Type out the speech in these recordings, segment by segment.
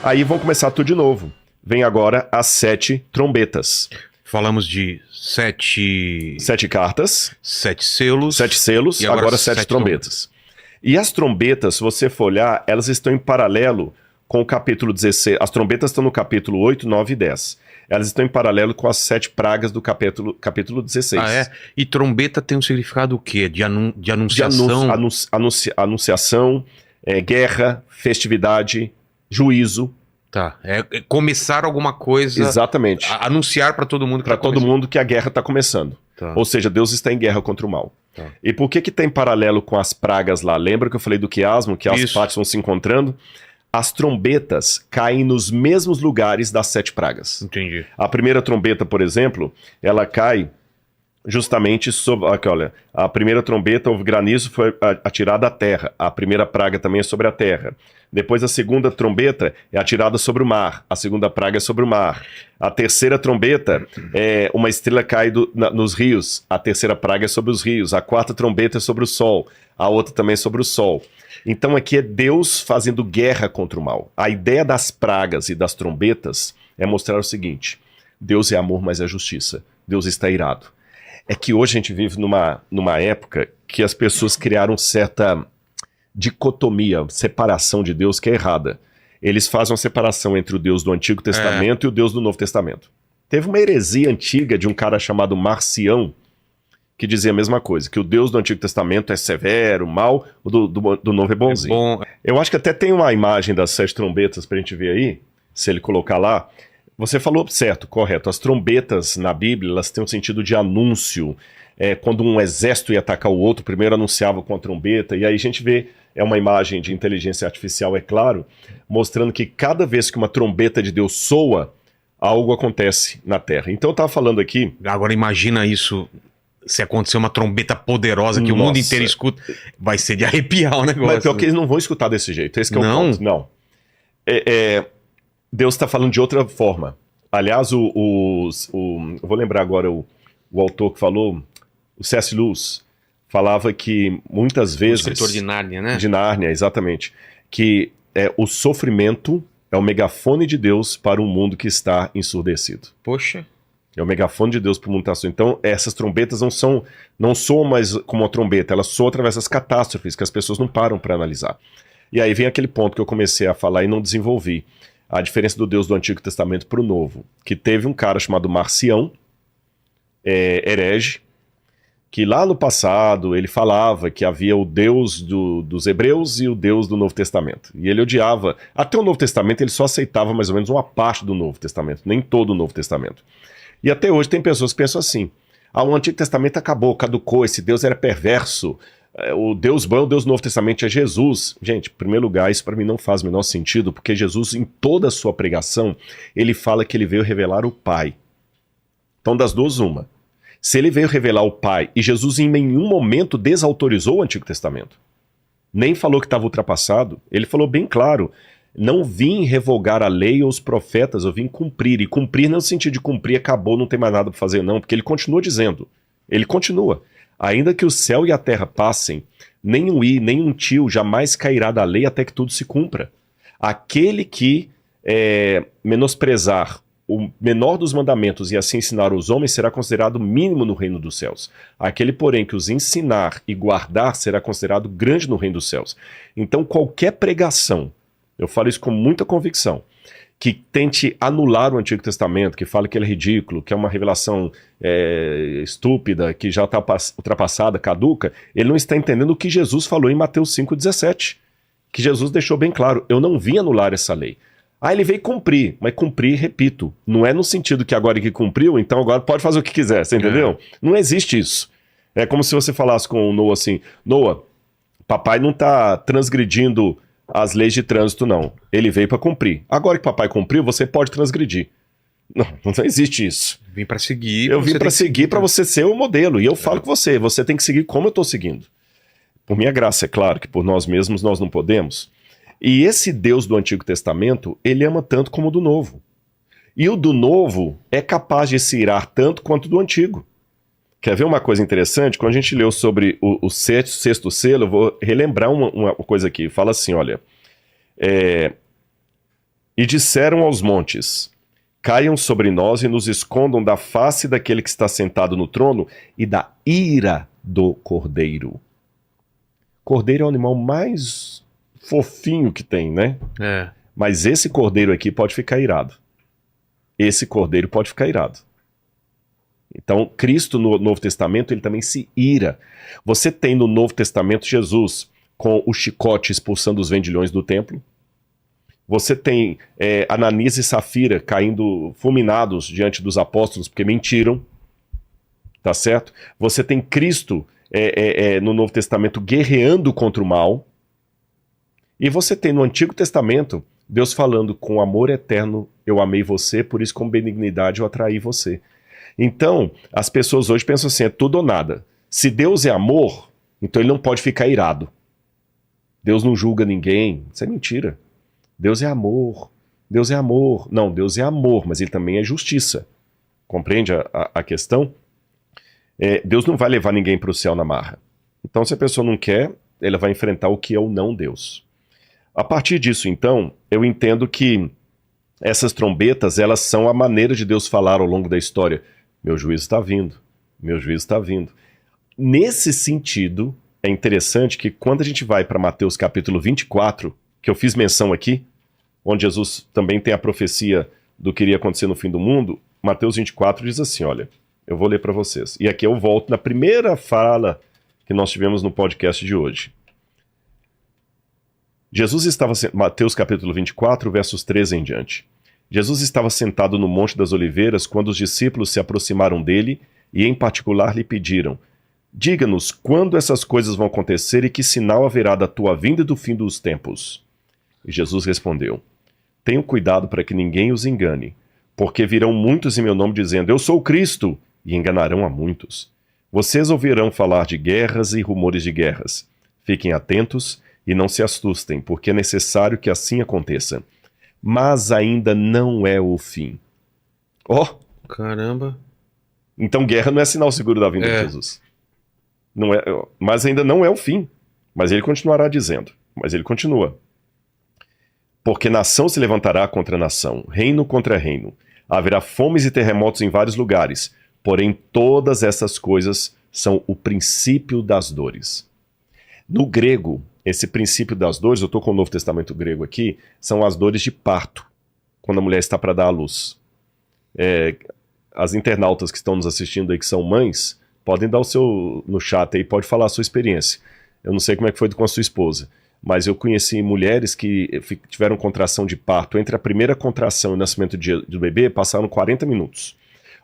Aí vão começar tudo de novo. Vem agora as 7 trombetas. Falamos de 7 cartas, 7 selos. 7 selos, E agora 7 trombetas. E as trombetas, se você for olhar, elas estão em paralelo com o capítulo 16. As trombetas estão no capítulo 8, 9 e 10. Elas estão em paralelo com as 7 pragas do capítulo 16. Ah, é? E trombeta tem um significado o quê? De anunciação? Anunciação, guerra, festividade, juízo. Tá. É começar alguma coisa. Exatamente. Anunciar para todo mundo que para todo mundo que a guerra está começando. Tá. Ou seja, Deus está em guerra contra o mal. Tá. E por que tem paralelo com as pragas lá? Lembra que eu falei do quiasmo, que as partes vão se encontrando? As trombetas caem nos mesmos lugares das 7 pragas. Entendi. A primeira trombeta, por exemplo, ela cai justamente sobre... Aqui, olha, a primeira trombeta, o granizo foi atirado à terra. A primeira praga também é sobre a terra. Depois a segunda trombeta é atirada sobre o mar. A segunda praga é sobre o mar. A terceira trombeta é uma estrela cai nos rios. A terceira praga é sobre os rios. A quarta trombeta é sobre o sol. A outra também é sobre o sol. Então aqui é Deus fazendo guerra contra o mal. A ideia das pragas e das trombetas é mostrar o seguinte: Deus é amor, mas é justiça. Deus está irado. É que hoje a gente vive numa época que as pessoas criaram certa dicotomia, separação de Deus que é errada. Eles fazem uma separação entre o Deus do Antigo Testamento e o Deus do Novo Testamento. Teve uma heresia antiga de um cara chamado Marcião, que dizia a mesma coisa, que o Deus do Antigo Testamento é severo, mal, o do Novo é bonzinho. Bom. Eu acho que até tem uma imagem das 7 trombetas pra gente ver aí, se ele colocar lá. Você falou certo, correto. As trombetas na Bíblia, elas têm um sentido de anúncio. Quando um exército ia atacar o outro, primeiro anunciava com a trombeta, e aí a gente vê, é uma imagem de inteligência artificial, é claro, mostrando que cada vez que uma trombeta de Deus soa, algo acontece na Terra. Então eu estava falando aqui... Agora imagina isso, se acontecer uma trombeta poderosa que o mundo inteiro escuta, vai ser de arrepiar o negócio. Mas pior que eles não vão escutar desse jeito, esse que é o ponto. Não. Deus está falando de outra forma. Aliás, eu vou lembrar agora o autor que falou, o C.S. Lewis, falava que muitas vezes... O escritor de Nárnia, né? De Nárnia, exatamente. Que o sofrimento é o megafone de Deus para um mundo que está ensurdecido. Poxa. É o megafone de Deus para o mundo que está ensurdecido. Então, essas trombetas não soam mais como uma trombeta, elas soam através das catástrofes que as pessoas não param para analisar. E aí vem aquele ponto que eu comecei a falar e não desenvolvi. A diferença do Deus do Antigo Testamento para o Novo. Que teve um cara chamado Marcião, herege, que lá no passado ele falava que havia o Deus dos hebreus e o Deus do Novo Testamento. E ele odiava, até o Novo Testamento ele só aceitava mais ou menos uma parte do Novo Testamento, nem todo o Novo Testamento. E até hoje tem pessoas que pensam assim: o Antigo Testamento acabou, caducou, esse Deus era perverso, o Deus bom, o Deus do Novo Testamento é Jesus. Gente, em primeiro lugar, isso para mim não faz o menor sentido, porque Jesus, em toda a sua pregação, ele fala que ele veio revelar o Pai. Então, das duas, uma. Se ele veio revelar o Pai, e Jesus em nenhum momento desautorizou o Antigo Testamento, nem falou que estava ultrapassado, ele falou bem claro: não vim revogar a lei ou os profetas, eu vim cumprir. E cumprir não é no sentido de cumprir, acabou, não tem mais nada para fazer, não, porque ele continua dizendo, ele continua: ainda que o céu e a terra passem, nem um i, nem um tio jamais cairá da lei até que tudo se cumpra. Aquele que menosprezar o menor dos mandamentos e assim ensinar os homens será considerado mínimo no reino dos céus. Aquele, porém, que os ensinar e guardar será considerado grande no reino dos céus. Então, qualquer pregação, eu falo isso com muita convicção, que tente anular o Antigo Testamento, que fala que ele é ridículo, que é uma revelação estúpida, que já está ultrapassada, caduca, ele não está entendendo o que Jesus falou em Mateus 5,17. Que Jesus deixou bem claro: eu não vim anular essa lei. Ele veio cumprir, mas cumprir, repito, não é no sentido que agora que cumpriu, então agora pode fazer o que quiser, você entendeu? Não existe isso. É como se você falasse com o Noah assim: Noah, papai não está transgredindo as leis de trânsito, não. Ele veio para cumprir. Agora que papai cumpriu, você pode transgredir. Não existe isso. Vim para seguir. Eu vim para seguir, para você ser o modelo. E eu falo com você tem que seguir como eu estou seguindo. Por minha graça, é claro, que por nós mesmos nós não podemos. E esse Deus do Antigo Testamento, ele ama tanto como o do Novo. E o do Novo é capaz de se irar tanto quanto o do Antigo. Quer ver uma coisa interessante? Quando a gente leu sobre o sexto selo, eu vou relembrar uma coisa aqui. Fala assim, olha, E disseram aos montes: caiam sobre nós e nos escondam da face daquele que está sentado no trono e da ira do cordeiro. Cordeiro é o animal mais fofinho que tem, né? É. Mas esse cordeiro aqui pode ficar irado. Esse cordeiro pode ficar irado. Então, Cristo no Novo Testamento, ele também se ira. Você tem no Novo Testamento Jesus com o chicote expulsando os vendilhões do templo. Você tem Ananias e Safira caindo fulminados diante dos apóstolos porque mentiram. Tá certo? Você tem Cristo no Novo Testamento guerreando contra o mal. E você tem no Antigo Testamento Deus falando: com amor eterno eu amei você, por isso com benignidade eu atraí você. Então, as pessoas hoje pensam assim, é tudo ou nada. Se Deus é amor, então ele não pode ficar irado. Deus não julga ninguém. Isso é mentira. Deus é amor. Deus é amor. Não, Deus é amor, mas ele também é justiça. Compreende a questão? Deus não vai levar ninguém para o céu na marra. Então, se a pessoa não quer, ela vai enfrentar o que é o não Deus. A partir disso, então, eu entendo que essas trombetas, elas são a maneira de Deus falar ao longo da história. Meu juízo está vindo. Meu juízo está vindo. Nesse sentido, é interessante que quando a gente vai para Mateus capítulo 24, que eu fiz menção aqui, onde Jesus também tem a profecia do que iria acontecer no fim do mundo, Mateus 24 diz assim, olha, eu vou ler para vocês. E aqui eu volto na primeira fala que nós tivemos no podcast de hoje. Mateus capítulo 24, versos 13 em diante. Jesus estava sentado no Monte das Oliveiras quando os discípulos se aproximaram dele e em particular lhe pediram: diga-nos quando essas coisas vão acontecer e que sinal haverá da tua vinda e do fim dos tempos. E Jesus respondeu: tenham cuidado para que ninguém os engane, porque virão muitos em meu nome dizendo: eu sou o Cristo, e enganarão a muitos. Vocês ouvirão falar de guerras e rumores de guerras. Fiquem atentos e não se assustem, porque é necessário que assim aconteça. Mas ainda não é o fim. Caramba. Então guerra não é sinal seguro da vinda de Jesus. Não é, mas ainda não é o fim. Mas ele continuará dizendo. Mas ele continua. Porque nação se levantará contra nação, reino contra reino. Haverá fomes e terremotos em vários lugares. Porém, todas essas coisas são o princípio das dores. No grego, esse princípio das dores, eu estou com o Novo Testamento grego aqui, são as dores de parto, quando a mulher está para dar à luz. As internautas que estão nos assistindo aí, que são mães, podem dar o seu no chat aí, pode falar a sua experiência. Eu não sei como é que foi com a sua esposa, mas eu conheci mulheres que tiveram contração de parto. Entre a primeira contração e o nascimento do bebê, passaram 40 minutos.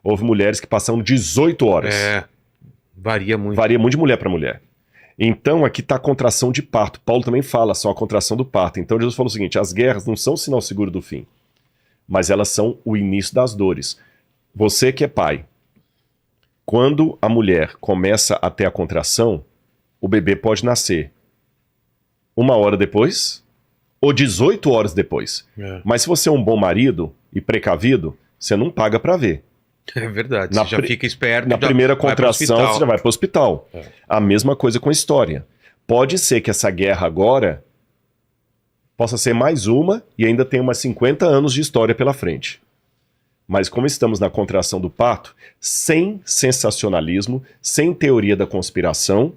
Houve mulheres que passaram 18 horas. Varia muito. Varia muito de mulher para mulher. Então, aqui está a contração de parto. Paulo também fala, são a contração do parto. Então, Jesus falou o seguinte, as guerras não são sinal seguro do fim, mas elas são o início das dores. Você que é pai, quando a mulher começa a ter a contração, o bebê pode nascer 1 hora depois ou 18 horas depois. Mas se você é um bom marido e precavido, você não paga para ver. É verdade, você já fica esperto. Na primeira contração, você já vai para o hospital. A mesma coisa com a história. Pode ser que essa guerra agora possa ser mais uma e ainda tem umas 50 anos de história pela frente. Mas como estamos na contração do parto, sem sensacionalismo, sem teoria da conspiração,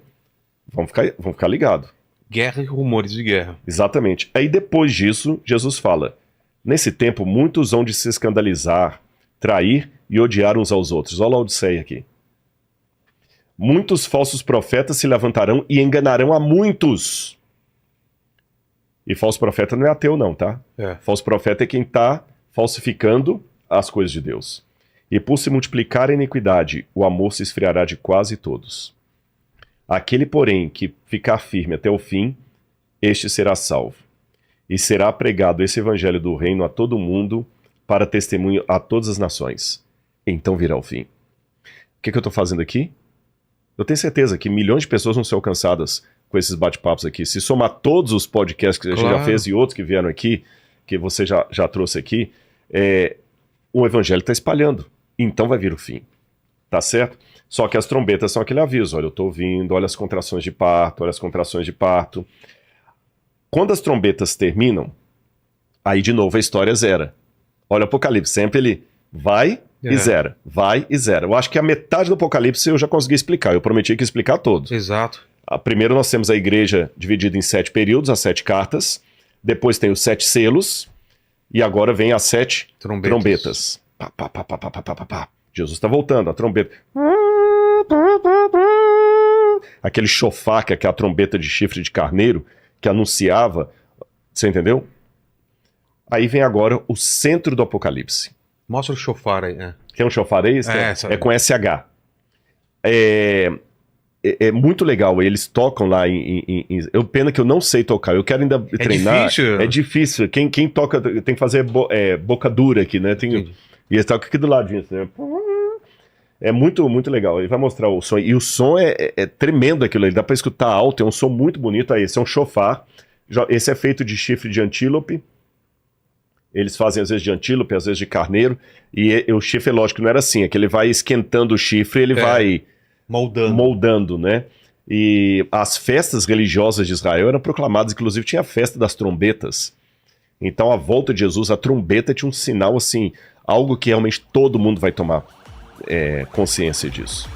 vamos ficar ligados. Guerra e rumores de guerra. Exatamente. Aí depois disso, Jesus fala, nesse tempo muitos hão de se escandalizar, trair e odiar uns aos outros. Olha a Odisseia aqui. Muitos falsos profetas se levantarão e enganarão a muitos. E falso profeta não é ateu não, tá? Falso profeta é quem está falsificando as coisas de Deus. E por se multiplicar a iniquidade, o amor se esfriará de quase todos. Aquele, porém, que ficar firme até o fim, este será salvo. E será pregado esse evangelho do reino a todo mundo, para testemunho a todas as nações. Então virá o fim. O que eu estou fazendo aqui? Eu tenho certeza que milhões de pessoas vão ser alcançadas com esses bate-papos aqui. Se somar todos os podcasts que a gente já fez e outros que vieram aqui, que você já trouxe aqui, o evangelho está espalhando. Então vai vir o fim. Tá certo? Só que as trombetas são aquele aviso. Olha, eu estou ouvindo, olha as contrações de parto, olha as contrações de parto. Quando as trombetas terminam, Aí, de novo, a história zera. Olha o Apocalipse, sempre ele vai e zera, vai e zera. Eu acho que a metade do Apocalipse eu já consegui explicar, eu prometi que ia explicar todos. Exato. Primeiro nós temos a igreja dividida em 7 períodos, as 7 cartas, depois tem os 7 selos, e agora vem as 7 trombetas. Pá, pá, pá, pá, pá, pá, pá, pá. Jesus está voltando, a trombeta. Aquele chofar, que é aquela trombeta de chifre de carneiro, que anunciava, você entendeu? Aí vem agora o centro do Apocalipse. Mostra o chofar aí. Tem um chofar aí? É com SH. É muito legal, eles tocam lá eu pena que eu não sei tocar, eu quero ainda treinar. Difícil. É difícil, quem toca tem que fazer boca dura aqui, né? E eles tocam aqui do ladinho, né? É muito, muito legal, ele vai mostrar o som, e o som é tremendo aquilo ali, dá pra escutar alto, é um som muito bonito. Aí, esse é um chofar, esse é feito de chifre de antílope, eles fazem às vezes de antílope, às vezes de carneiro, e o chifre, lógico, não era assim, é que ele vai esquentando o chifre, ele vai moldando, né? E as festas religiosas de Israel eram proclamadas, inclusive tinha a festa das trombetas. Então a volta de Jesus, a trombeta tinha um sinal assim, algo que realmente todo mundo vai tomar consciência disso.